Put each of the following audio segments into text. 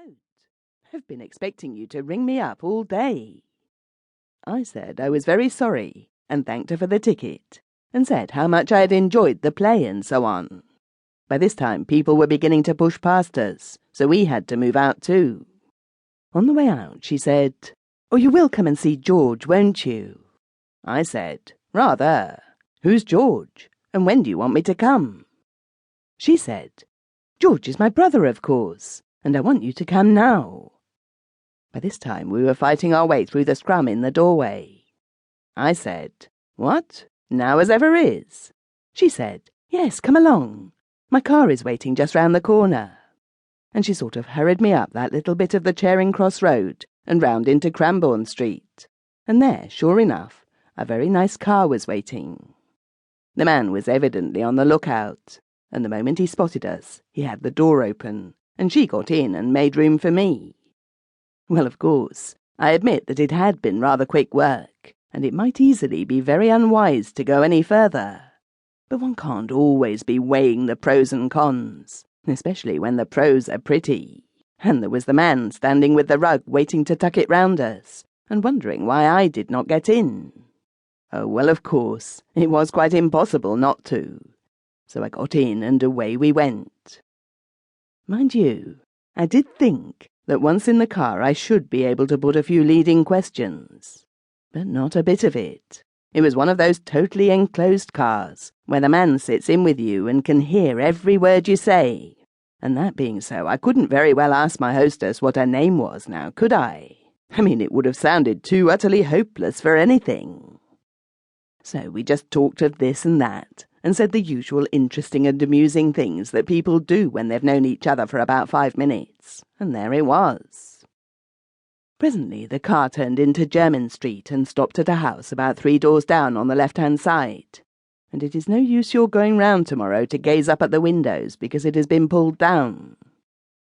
note. I've been expecting you to ring me up all day." I said I was very sorry, and thanked her for the ticket, and said how much I had enjoyed the play and so on. By this time people were beginning to push past us, so we had to move out too. On the way out she said, "Oh, you will come and see George, won't you?" I said, "Rather. Who's George? And when do you want me to come?" She said, "George is my brother, of course, and I want you to come now." By this time we were fighting our way through the scrum in the doorway. I said, "What? Now as ever is?" She said, "Yes, come along. My car is waiting just round the corner." And she sort of hurried me up that little bit of the Charing Cross Road and round into Cranbourne Street. And there, sure enough, a very nice car was waiting. The man was evidently on the lookout, and the moment he spotted us, he had the door open, and she got in and made room for me. Well, of course, I admit that it had been rather quick work, and it might easily be very unwise to go any further. But one can't always be weighing the pros and cons, especially when the pros are pretty. And there was the man standing with the rug waiting to tuck it round us, and wondering why I did not get in. Oh, well, of course, it was quite impossible not to. So I got in and away we went. Mind you, I did think that once in the car I should be able to put a few leading questions. But not a bit of it. It was one of those totally enclosed cars, where the man sits in with you and can hear every word you say. And that being so, I couldn't very well ask my hostess what her name was now, could I? I mean, it would have sounded too utterly hopeless for anything. So we just talked of this and that, and said the usual interesting and amusing things that people do when they've known each other for about 5 minutes, and there it was. Presently the car turned into Jermyn Street and stopped at a house about 3 doors down on the left-hand side, and it is no use your going round tomorrow to gaze up at the windows because it has been pulled down.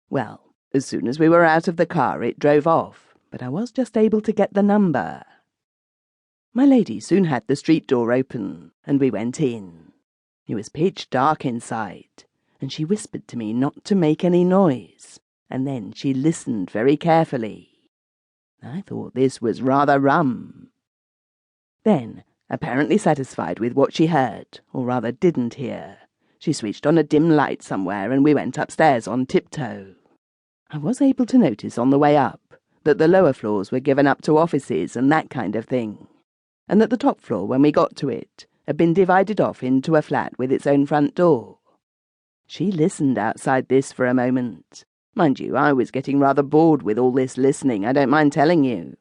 Well, as soon as we were out of the car it drove off, but I was just able to get the number. My lady soon had the street door open, and we went in. It was pitch dark inside, and she whispered to me not to make any noise, and then she listened very carefully. I thought this was rather rum. Then, apparently satisfied with what she heard, or rather didn't hear, she switched on a dim light somewhere and we went upstairs on tiptoe. I was able to notice on the way up that the lower floors were given up to offices and that kind of thing, and that the top floor, when we got to it, had been divided off into a flat with its own front door. She listened outside this for a moment. Mind you, I was getting rather bored with all this listening, I don't mind telling you.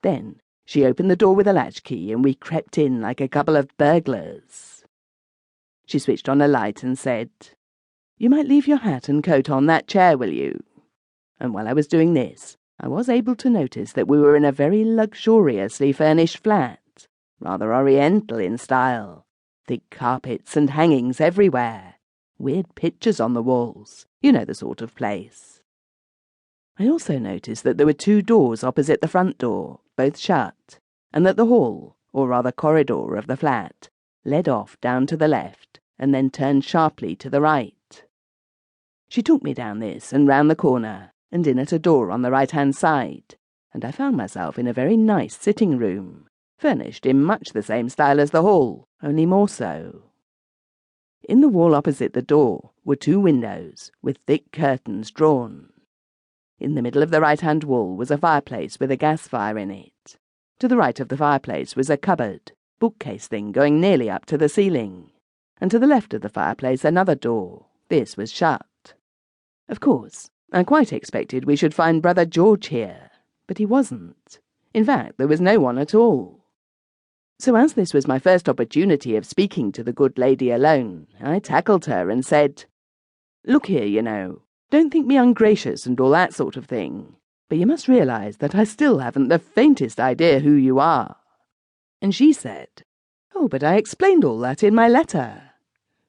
Then she opened the door with a latchkey and we crept in like a couple of burglars. She switched on a light and said, "You might leave your hat and coat on that chair, will you?" And while I was doing this, I was able to notice that we were in a very luxuriously furnished flat, rather oriental in style, thick carpets and hangings everywhere, weird pictures on the walls, you know the sort of place. I also noticed that there were 2 doors opposite the front door, both shut, and that the hall, or rather corridor of the flat, led off down to the left and then turned sharply to the right. She took me down this and round the corner, and in at a door on the right-hand side, and I found myself in a very nice sitting room, furnished in much the same style as the hall, only more so. In the wall opposite the door were 2 windows, with thick curtains drawn. In the middle of the right-hand wall was a fireplace with a gas fire in it. To the right of the fireplace was a cupboard, bookcase thing going nearly up to the ceiling, and to the left of the fireplace another door. This was shut. Of course, I quite expected we should find Brother George here, but he wasn't. In fact, there was no one at all. So as this was my first opportunity of speaking to the good lady alone, I tackled her and said, "Look here, you know, don't think me ungracious and all that sort of thing, but you must realise that I still haven't the faintest idea who you are." And she said, "Oh, but I explained all that in my letter."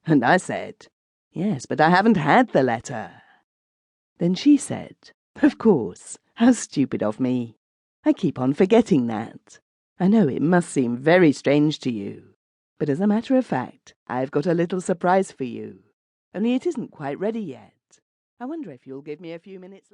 And I said, "Yes, but I haven't had the letter." Then she said, "Of course, how stupid of me. I keep on forgetting that. I know it must seem very strange to you, but as a matter of fact, I've got a little surprise for you. Only it isn't quite ready yet. I wonder if you'll give me a few minutes."